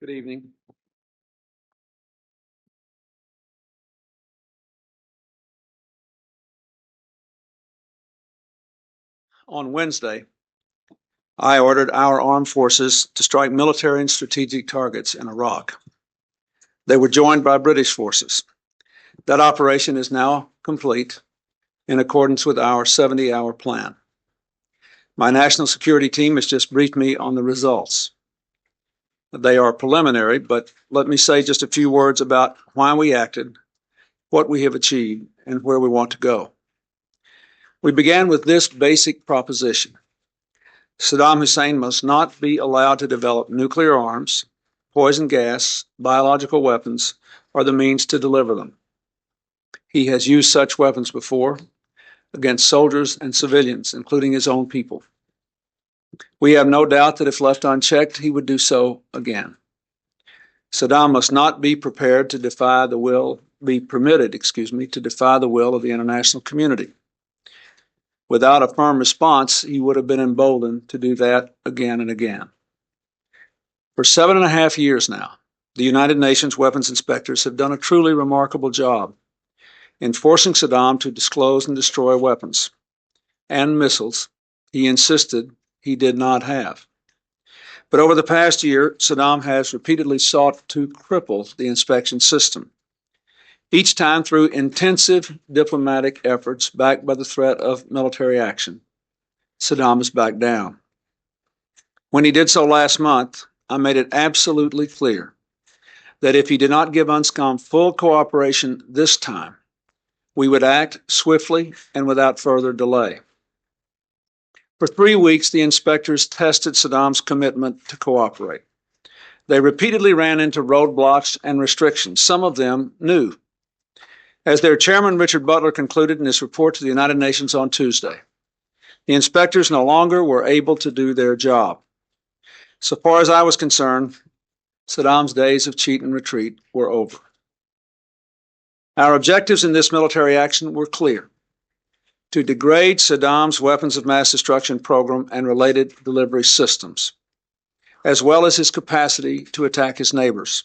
Good evening. On Wednesday, I ordered our armed forces to strike military and strategic targets in Iraq. They were joined by British forces. That operation is now complete in accordance with our 70-hour plan. My national security team has just briefed me on the results. They are preliminary, but let me say just a few words about why we acted, what we have achieved, and where we want to go. We began with this basic proposition. Saddam Hussein must not be allowed to develop nuclear arms, poison gas, biological weapons, or the means to deliver them. He has used such weapons before against soldiers and civilians, including his own people. We have no doubt that if left unchecked, he would do so again. Saddam must not be permitted to defy the will of the international community. Without a firm response, he would have been emboldened to do that again and again. For 7.5 years now, the United Nations weapons inspectors have done a truly remarkable job in forcing Saddam to disclose and destroy weapons and missiles he insisted he did not have. But over the past year, Saddam has repeatedly sought to cripple the inspection system, each time through intensive diplomatic efforts backed by the threat of military action. Saddam has backed down. When he did so last month, I made it absolutely clear that if he did not give UNSCOM full cooperation this time, we would act swiftly and without further delay. For 3 weeks, the inspectors tested Saddam's commitment to cooperate. They repeatedly ran into roadblocks and restrictions, some of them new. As their chairman, Richard Butler, concluded in his report to the United Nations on Tuesday, the inspectors no longer were able to do their job. So far as I was concerned, Saddam's days of cheat and retreat were over. Our objectives in this military action were clear: to degrade Saddam's weapons of mass destruction program and related delivery systems, as well as his capacity to attack his neighbors.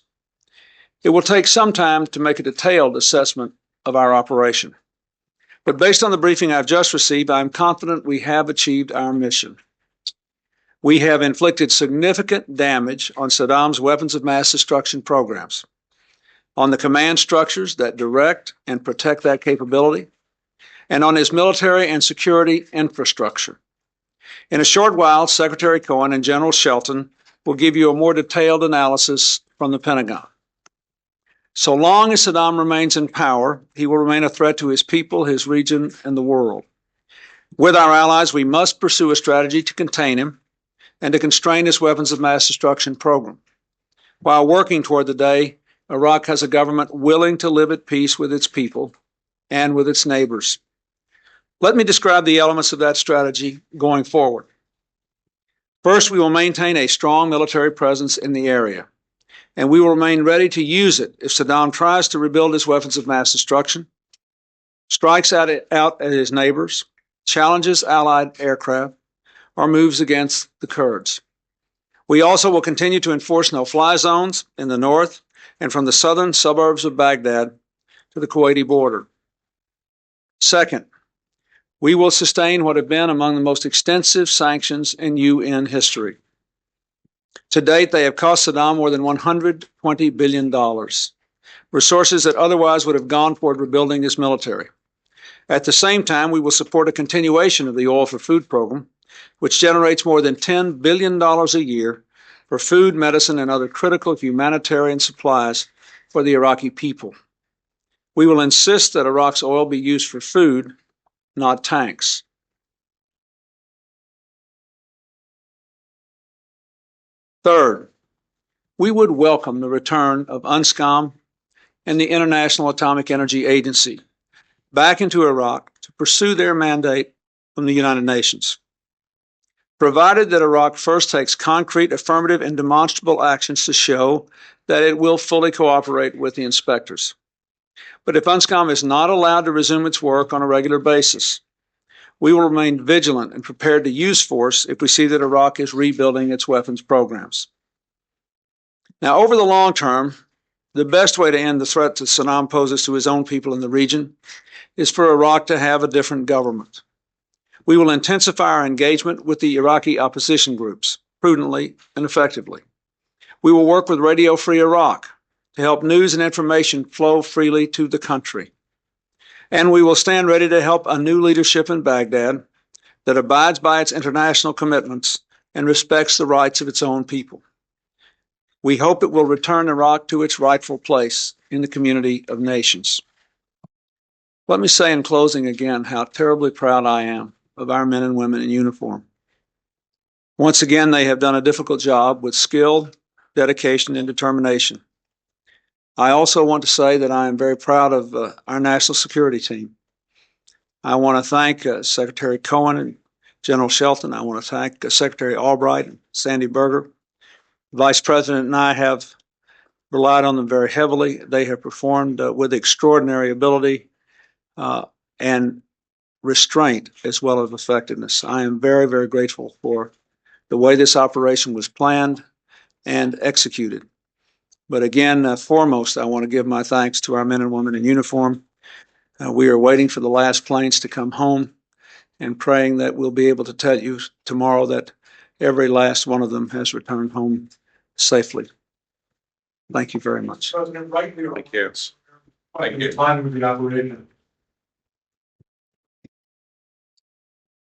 It will take some time to make a detailed assessment of our operation. But based on the briefing I've just received, I'm confident we have achieved our mission. We have inflicted significant damage on Saddam's weapons of mass destruction programs, on the command structures that direct and protect that capability, and on his military and security infrastructure. In a short while, Secretary Cohen and General Shelton will give you a more detailed analysis from the Pentagon. So long as Saddam remains in power, he will remain a threat to his people, his region, and the world. With our allies, we must pursue a strategy to contain him and to constrain his weapons of mass destruction program, while working toward the day Iraq has a government willing to live at peace with its people and with its neighbors. Let me describe the elements of that strategy going forward. First, we will maintain a strong military presence in the area, and we will remain ready to use it if Saddam tries to rebuild his weapons of mass destruction, strikes out at his neighbors, challenges Allied aircraft, or moves against the Kurds. We also will continue to enforce no-fly zones in the north and from the southern suburbs of Baghdad to the Kuwaiti border. Second, we will sustain what have been among the most extensive sanctions in UN history. To date, they have cost Saddam more than $120 billion, resources that otherwise would have gone toward rebuilding his military. At the same time, we will support a continuation of the Oil for Food program, which generates more than $10 billion a year for food, medicine, and other critical humanitarian supplies for the Iraqi people. We will insist that Iraq's oil be used for food, not tanks. Third, we would welcome the return of UNSCOM and the International Atomic Energy Agency back into Iraq to pursue their mandate from the United Nations, provided that Iraq first takes concrete, affirmative, and demonstrable actions to show that it will fully cooperate with the inspectors. But if UNSCOM is not allowed to resume its work on a regular basis, We will remain vigilant and prepared to use force if we see that Iraq is rebuilding its weapons programs. Now, over the long term, the best way to end the threat that Saddam poses to his own people in the region is for Iraq to have a different government. We will intensify our engagement with the Iraqi opposition groups prudently and effectively. We will work with Radio Free Iraq to help news and information flow freely to the country. And we will stand ready to help a new leadership in Baghdad that abides by its international commitments and respects the rights of its own people. We hope it will return Iraq to its rightful place in the community of nations. Let me say in closing again how terribly proud I am of our men and women in uniform. Once again, they have done a difficult job with skill, dedication, and determination. I also want to say that I am very proud of our national security team. I want to thank Secretary Cohen and General Shelton. I want to thank Secretary Albright and Sandy Berger. Vice President and I have relied on them very heavily. They have performed with extraordinary ability and restraint as well as effectiveness. I am very, very grateful for the way this operation was planned and executed. But again, foremost, I want to give my thanks to our men and women in uniform. We are waiting for the last planes to come home and praying that we'll be able to tell you tomorrow that every last one of them has returned home safely. Thank you very much. President, right here. Thank you. Thank you. Time with the operation.